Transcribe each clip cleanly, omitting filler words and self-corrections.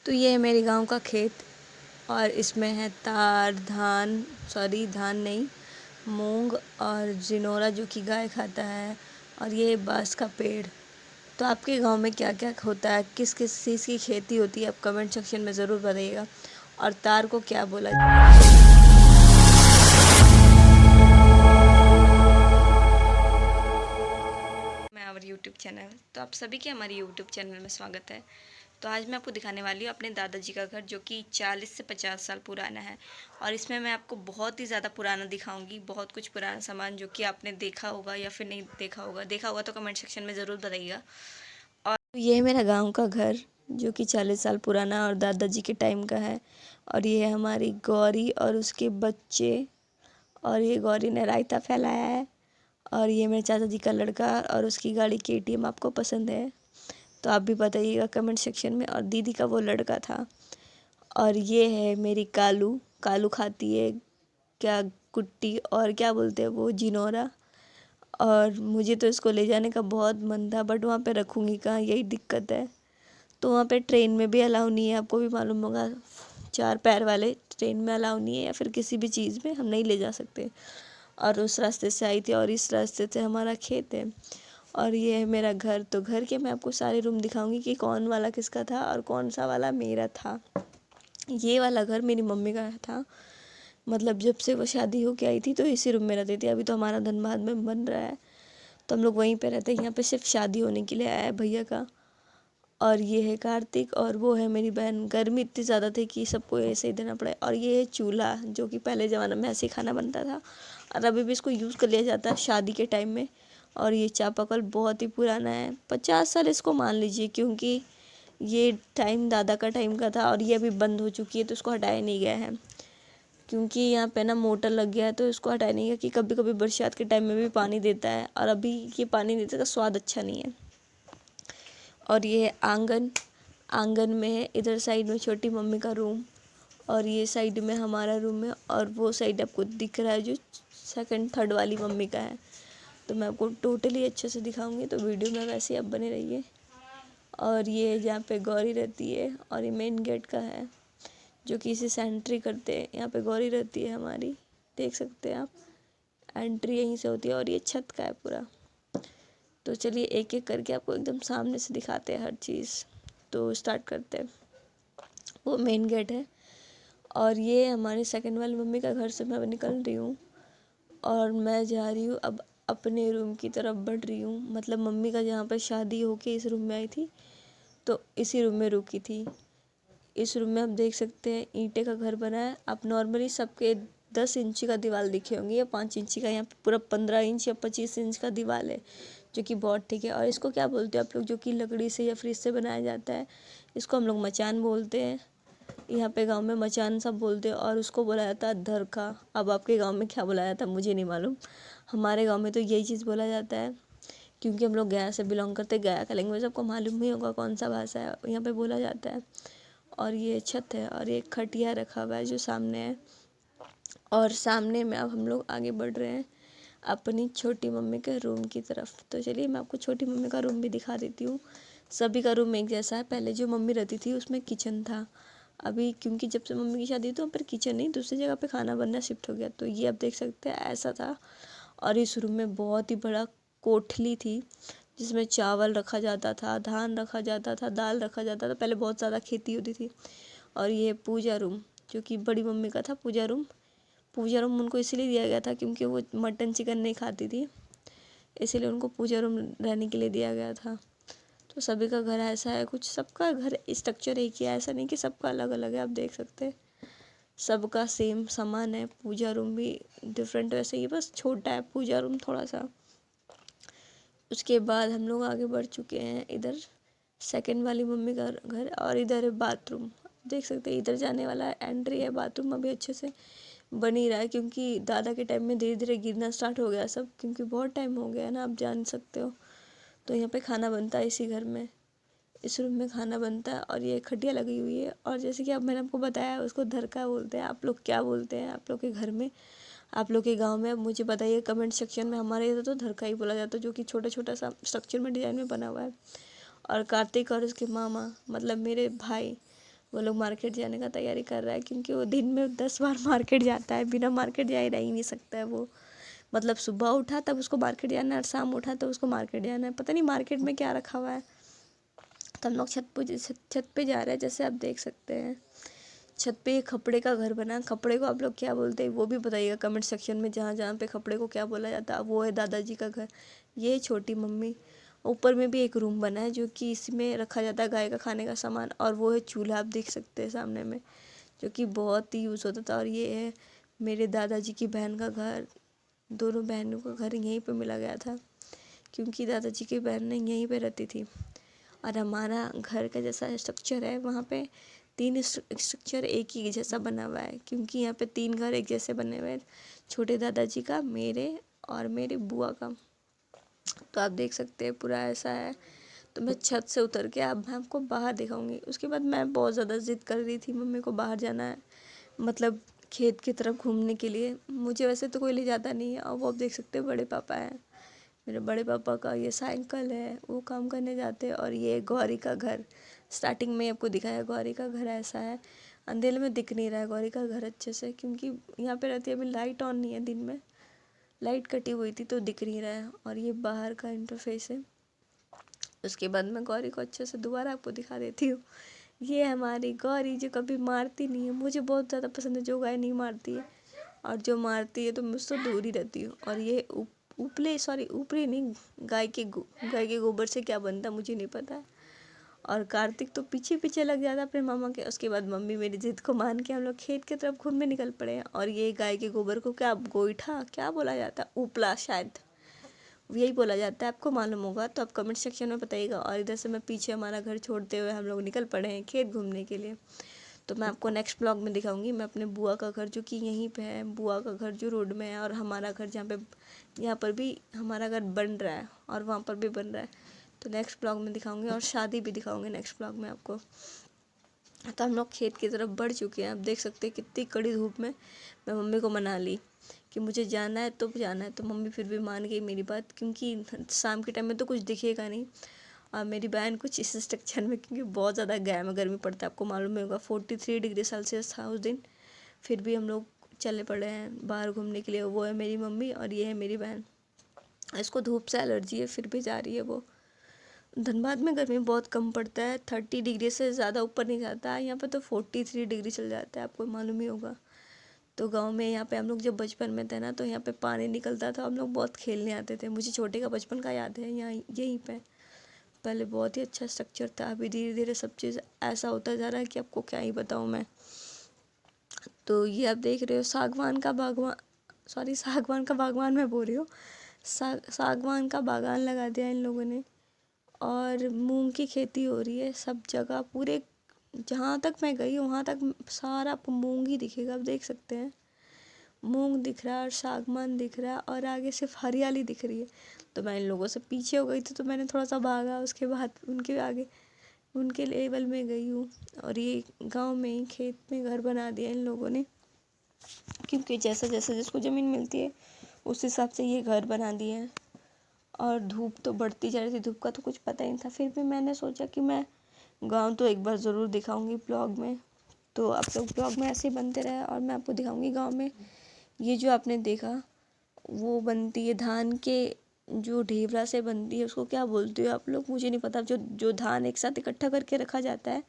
तो ये है मेरे गांव का खेत और इसमें है धान नहीं, मूंग और जिनोरा जो कि गाय खाता है, और ये बांस का पेड़। तो आपके गांव में क्या क्या होता है, किस किस चीज़ की खेती होती है, आप कमेंट सेक्शन में ज़रूर बताइएगा। और तार को क्या बोला मैं हमारे यूट्यूब चैनल, तो आप सभी के हमारे यूट्यूब चैनल में स्वागत है। तो आज मैं आपको दिखाने वाली हूँ अपने दादाजी का घर, जो कि 40 से 50 साल पुराना है। और इसमें मैं आपको बहुत ही ज़्यादा पुराना दिखाऊंगी, बहुत कुछ पुराना सामान जो कि आपने देखा होगा या फिर नहीं देखा होगा तो कमेंट सेक्शन में ज़रूर बताइएगा। और ये है मेरा गाँव का घर, जो कि 40 साल पुराना और दादाजी के टाइम का है। और ये है हमारी गौरी और उसके बच्चे, और ये गौरी ने रायता फैलाया है। और ये मेरे चाचा जी का लड़का और उसकी गाड़ी KTM आपको पसंद है तो आप भी बताइएगा कमेंट सेक्शन में। और दीदी का वो लड़का था। और ये है मेरी कालू, कालू खाती है क्या कुट्टी, और क्या बोलते हैं वो, जिनोरा। और मुझे तो इसको ले जाने का बहुत मन था, बट वहाँ पे रखूँगी कहाँ, यही दिक्कत है। तो वहाँ पे ट्रेन में भी अलाउ नहीं है, आपको भी मालूम होगा, 4 पैर वाले ट्रेन में अलाउ नहीं है, या फिर किसी भी चीज़ में हम नहीं ले जा सकते। और उस रास्ते से आई थी और इस रास्ते से हमारा खेत है। और ये है मेरा घर। तो घर के मैं आपको सारे रूम दिखाऊंगी कि कौन वाला किसका था और कौन सा वाला मेरा था। ये वाला घर मेरी मम्मी का था, मतलब जब से वो शादी होके आई थी तो इसी रूम में रहती थी। अभी तो हमारा धनबाद में बन रहा है तो हम लोग वहीं पे रहते हैं। यहाँ पे सिर्फ शादी होने के लिए आया है भैया का। और ये है कार्तिक और वो है मेरी बहन। गर्मी इतनी ज़्यादा थी कि सबको ऐसे ही देना पड़ा। और ये है चूल्हा, जो कि पहले ज़माने में ऐसे ही खाना बनता था और अभी भी इसको यूज़ कर लिया जाता है शादी के टाइम में। और ये चापाकल बहुत ही पुराना है, 50 साल इसको मान लीजिए, क्योंकि ये टाइम दादा का टाइम का था। और ये अभी बंद हो चुकी है तो इसको हटाया नहीं गया है, क्योंकि यहाँ पे ना मोटर लग गया है तो इसको हटाया नहीं गया कि कभी कभी बरसात के टाइम में भी पानी देता है, और अभी ये पानी देने का स्वाद अच्छा नहीं है। और ये है आंगन, आंगन में है इधर साइड में छोटी मम्मी का रूम, और ये साइड में हमारा रूम है, और वो साइड आपको दिख रहा है जो सेकंड थर्ड वाली मम्मी का है। तो मैं आपको टोटली अच्छे से दिखाऊंगी, तो वीडियो में वैसे ही आप बने रहिए। और ये जहाँ पे गौरी रहती है, और ये मेन गेट का है जो कि इसे से एंट्री करते हैं। यहाँ पे गौरी रहती है हमारी, देख सकते हैं आप, एंट्री यहीं से होती है। और ये छत का है पूरा। तो चलिए एक एक करके आपको एकदम सामने से दिखाते हैं हर चीज़। तो स्टार्ट करते हैं। वो मेन गेट है, और ये हमारे सेकंड वाली मम्मी का घर से मैं निकल रही हूँ और मैं जा रही हूँ अब अपने रूम की तरफ बढ़ रही हूँ। मतलब मम्मी का जहाँ पर शादी होके इस रूम में आई थी तो इसी रूम में रुकी थी। इस रूम में आप देख सकते हैं ईंटे का घर बना है। आप नॉर्मली सबके 10 इंची का दीवार दिखे होंगे या 5 इंची का, यहाँ पे पूरा 15 इंच या 25 इंच का दीवार है, जो कि बहुत ठीक है। और इसको क्या बोलते हैं आप लोग, जो कि लकड़ी से या फ्रिज से बनाया जाता है, इसको हम लोग मचान बोलते हैं। यहाँ पे गांव में मचान सब बोलते हैं। और उसको बोला जाता है धरका। अब आपके गांव में क्या बोला जाता है मुझे नहीं मालूम, हमारे गांव में तो यही चीज़ बोला जाता है, क्योंकि हम लोग गया से बिलोंग करते हैं। गया का लैंग्वेज आपको मालूम ही होगा कौन सा भाषा है, यहाँ पे बोला जाता है। और ये छत है और ये खटिया रखा हुआ है जो सामने है। और सामने में अब हम लोग आगे बढ़ रहे हैं अपनी छोटी मम्मी के रूम की तरफ। तो चलिए मैं आपको छोटी मम्मी का रूम भी दिखा देती हूँ। सभी का रूम एक जैसा है। पहले जो मम्मी रहती थी उसमें किचन था, अभी क्योंकि जब से मम्मी की शादी हुई तो वहाँ पर किचन नहीं, दूसरी जगह पे खाना बनना शिफ्ट हो गया। तो ये आप देख सकते हैं ऐसा था। और इस रूम में बहुत ही बड़ा कोठली थी, जिसमें चावल रखा जाता था, धान रखा जाता था, दाल रखा जाता था। पहले बहुत ज़्यादा खेती होती थी। और ये पूजा रूम, जो कि बड़ी मम्मी का था पूजा रूम। पूजा रूम उनको इसीलिए दिया गया था क्योंकि वो मटन चिकन नहीं खाती थी, इसीलिए उनको पूजा रूम रहने के लिए दिया गया था। तो सभी का घर ऐसा है कुछ, सबका घर स्ट्रक्चर एक ही है, ऐसा नहीं कि सबका अलग अलग है। आप देख सकते हैं सबका सेम समान है। पूजा रूम भी डिफरेंट वैसे ही, बस छोटा है पूजा रूम थोड़ा सा। उसके बाद हम लोग आगे बढ़ चुके हैं इधर सेकंड वाली मम्मी का घर, और इधर है बाथरूम। देख सकते हैं इधर जाने वाला एंट्री है। बाथरूम अभी अच्छे से बन ही रहा है, क्योंकि दादा के टाइम में धीरे धीरे गिरना स्टार्ट हो गया सब, क्योंकि बहुत टाइम हो गया है ना, आप जान सकते हो। तो यहाँ पे खाना बनता है इसी घर में, इस रूम में खाना बनता है। और ये खटिया लगी हुई है। और जैसे कि अब मैंने आपको बताया उसको धरका बोलते हैं। आप लोग क्या बोलते हैं आप लोग के घर में, आप लोग के गांव में, अब मुझे बताइए कमेंट सेक्शन में। हमारे इधर तो धरका ही बोला जाता है, जो कि छोटा छोटा सा स्ट्रक्चर में डिजाइन में बना हुआ है। और कार्तिक और उसके मामा मतलब मेरे भाई, वो लोग मार्केट जाने का तैयारी कर रहा है, क्योंकि वो दिन में 10 बार मार्केट जाता है, बिना मार्केट जाए रह ही नहीं सकता है वो। मतलब सुबह उठा तब उसको मार्केट जाना है और शाम उठा तब उसको मार्केट जाना है, पता नहीं मार्केट में क्या रखा हुआ है। तो हम लोग छत पे जा रहे हैं, जैसे आप देख सकते हैं छत पे एक खपड़े का घर बना। खपड़े को आप लोग क्या बोलते हैं वो भी बताइएगा कमेंट सेक्शन में, जहाँ जहाँ पे खपड़े को क्या बोला जाता है। वो है दादाजी का घर, ये छोटी मम्मी। ऊपर में भी एक रूम बना है जो कि इसमें रखा जाता है गाय का खाने का सामान, और वो है चूल्हा, आप देख सकते हैं सामने में, जो कि बहुत ही यूज़ होता था। और ये है मेरे दादाजी की बहन का घर। दोनों बहनों का घर यहीं पे मिला गया था, क्योंकि दादाजी की बहन ने यहीं पे रहती थी। और हमारा घर का जैसा स्ट्रक्चर है, वहाँ पे 3 स्ट्रक्चर एक ही जैसा बना हुआ है, क्योंकि यहाँ पे 3 घर एक जैसे बने हुए हैं, छोटे दादाजी का, मेरे और मेरी बुआ का। तो आप देख सकते हैं पूरा ऐसा है। तो मैं छत से उतर के अब मैं आपको बाहर दिखाऊंगी। उसके बाद मैं बहुत ज़्यादा ज़िद कर रही थी, मम्मी को बाहर जाना है, मतलब खेत की तरफ घूमने के लिए। मुझे वैसे तो कोई ले जाता नहीं है, और वो आप देख सकते हैं बड़े पापा हैं, मेरे बड़े पापा का ये साइकिल है, वो काम करने जाते हैं। और ये गौरी का घर, स्टार्टिंग में आपको दिखाया गौरी का घर ऐसा है। अंधेरे में दिख नहीं रहा है गौरी का घर अच्छे से, क्योंकि यहाँ पे रहती है, अभी लाइट ऑन नहीं है, दिन में लाइट कटी हुई थी तो दिख नहीं रहा है। और ये बाहर का इंटरफेस है। उसके बाद मैं गौरी को अच्छे से दोबारा आपको दिखा देती हूँ। ये हमारी गौरी जो कभी मारती नहीं है, मुझे बहुत ज़्यादा पसंद है जो गाय नहीं मारती है, और जो मारती है तो मुझसे दूर ही रहती हूँ। और ये ऊपरी नहीं, गाय के गोबर से क्या बनता मुझे नहीं पता है। और कार्तिक तो पीछे पीछे लग जाता अपने मामा के। उसके बाद मम्मी मेरी जिद को मान के हम लोग खेत की तरफ घूमने निकल पड़े हैं। और ये गाय के गोबर को क्या गोईठा क्या बोला जाता है, उपला शायद यही बोला जाता है, आपको मालूम होगा तो आप कमेंट सेक्शन में बताइएगा। और इधर से मैं पीछे हमारा घर छोड़ते हुए हम लोग निकल पड़े हैं खेत घूमने के लिए। तो मैं आपको नेक्स्ट ब्लॉग में दिखाऊंगी मैं अपने बुआ का घर, जो कि यहीं पे है, बुआ का घर जो रोड में है, और हमारा घर जहाँ पे, यहाँ पर भी हमारा घर बन रहा है और वहाँ पर भी बन रहा है। तो नेक्स्ट ब्लॉग में दिखाऊंगी, और शादी भी दिखाऊंगी नेक्स्ट ब्लॉग में आपको। तो हम लोग खेत की तरफ बढ़ चुके हैं, आप देख सकते हैं कितनी कड़ी धूप में मैं मम्मी को मना ली कि मुझे जाना है तो जाना है। तो मम्मी फिर भी मान गई मेरी बात, क्योंकि शाम के टाइम में तो कुछ दिखेगा नहीं। और मेरी बहन कुछ इस स्ट्रक्चर में, क्योंकि बहुत ज़्यादा गैर में गर्मी पड़ता है, आपको मालूम होगा 43 डिग्री सेल्सियस था उस दिन। फिर भी हम लोग चले पड़े हैं बाहर घूमने के लिए। वो है मेरी मम्मी और ये है मेरी बहन। इसको धूप से एलर्जी है, फिर भी जा रही है वो। धनबाद में गर्मी बहुत कम पड़ता है, 30 डिग्री से ज़्यादा ऊपर नहीं जाता है। यहाँ पर तो 43 डिग्री चल जाता है, आपको मालूम ही होगा। तो गांव में यहाँ पे हम लोग जब बचपन में थे ना, तो यहाँ पे पानी निकलता था, हम लोग बहुत खेलने आते थे। मुझे छोटे का बचपन का याद है यहाँ यहीं पे। पहले बहुत ही अच्छा स्ट्रक्चर था, अभी धीरे धीरे सब चीज़ ऐसा होता जा रहा है कि आपको क्या ही बताऊँ मैं। तो ये आप देख रहे हो सागवान का बागवान मैं बोल रही हूँ, सागवान का बागान लगा दिया इन लोगों ने। और मूंग की खेती हो रही है सब जगह, पूरे जहाँ तक मैं गई हूँ वहाँ तक सारा आपको मूंग ही दिखेगा, आप देख सकते हैं। मूंग दिख रहा है और सागवान दिख रहा है, और आगे सिर्फ हरियाली दिख रही है। तो मैं इन लोगों से पीछे हो गई थी, तो मैंने थोड़ा सा भागा, उसके बाद उनके आगे उनके लेवल में गई हूँ। और ये गांव में ही खेत में घर बना दिया इन लोगों ने, क्योंकि जैसा जैसा जिसको ज़मीन मिलती है उस हिसाब से ये घर बना दिए हैं। और धूप तो बढ़ती जा रही थी, धूप का तो कुछ पता ही नहीं था। फिर भी मैंने सोचा कि मैं गांव तो एक बार ज़रूर दिखाऊंगी ब्लॉग में। तो आप लोग ब्लॉग में ऐसे ही बनते रहे, और मैं आपको दिखाऊंगी गांव में। ये जो आपने देखा वो बनती है धान के, जो ढेबरा से बनती है, उसको क्या बोलते हो आप लोग मुझे नहीं पता। जो जो धान एक साथ इकट्ठा करके रखा जाता है,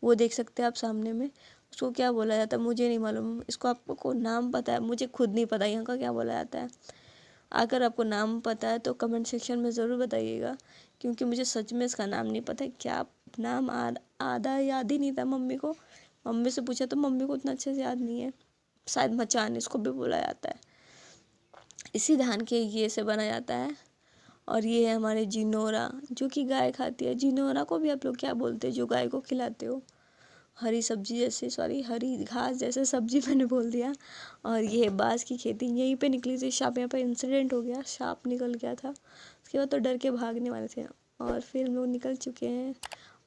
वो देख सकते हैं आप सामने में, उसको क्या बोला जाता है मुझे नहीं मालूम। इसको आपको नाम पता है, मुझे खुद नहीं पता यहाँ का क्या बोला जाता है। अगर आपको नाम पता है तो कमेंट सेक्शन में ज़रूर बताइएगा, क्योंकि मुझे सच में इसका नाम नहीं पता है। क्या नाम आधा याद ही नहीं था मम्मी को। मम्मी से पूछा तो मम्मी को उतना अच्छे से याद नहीं है। शायद मचान इसको भी बोला जाता है। इसी धान के ये से बना जाता है। और ये है हमारे जिनोरा, जो कि गाय खाती है। जिनोरा को भी आप लोग क्या बोलते हैं जो गाय को खिलाते हो, हरी सब्जी जैसे, सॉरी हरी घास जैसे सब्जी मैंने बोल दिया। और ये बाँस की खेती यहीं पे निकली थी। सांप, यहाँ पे इंसिडेंट हो गया, सांप निकल गया था, उसके बाद तो डर के भागने वाले थे। और फिर हम लोग निकल चुके हैं,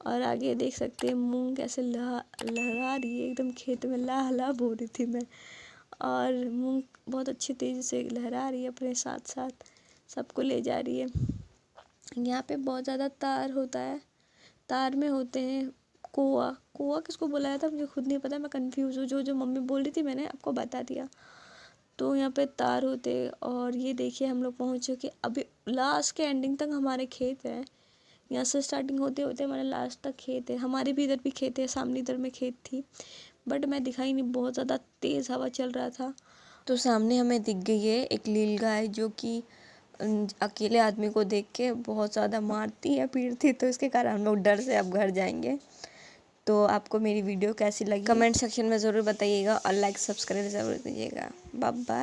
और आगे देख सकते हैं मूंग कैसे लहरा रही है, एकदम खेत में लाहलाब हो रही थी मैं। और मूंग बहुत अच्छी तेज़ी से लहरा रही है, अपने साथ साथ सबको ले जा रही है। यहाँ पे बहुत ज़्यादा तार होता है, तार में होते हैं कोआ, कोआ किसको बुलाया था मुझे खुद नहीं पता, मैं कंफ्यूज हूँ। जो जो मम्मी बोल रही थी मैंने आपको बता दिया। तो यहाँ पे तारू थे और ये देखिए हम लोग पहुँच चुके, अभी लास्ट के एंडिंग तक हमारे खेत हैं। यहाँ से स्टार्टिंग होते होते हमारे लास्ट तक खेत है। हमारे भी इधर भी खेत है, सामने इधर में खेत थी, बट मैं दिखाई नहीं, बहुत ज़्यादा तेज़ हवा चल रहा था। तो सामने हमें दिख गई है एक नीलगाय, जो कि अकेले आदमी को देख के बहुत ज़्यादा मारती है, पीटती, तो इसके कारण हम लोग डर से अब घर जाएंगे। तो आपको मेरी वीडियो कैसी लगी कमेंट सेक्शन में ज़रूर बताइएगा और लाइक सब्सक्राइब ज़रूर कीजिएगा। Bye bye.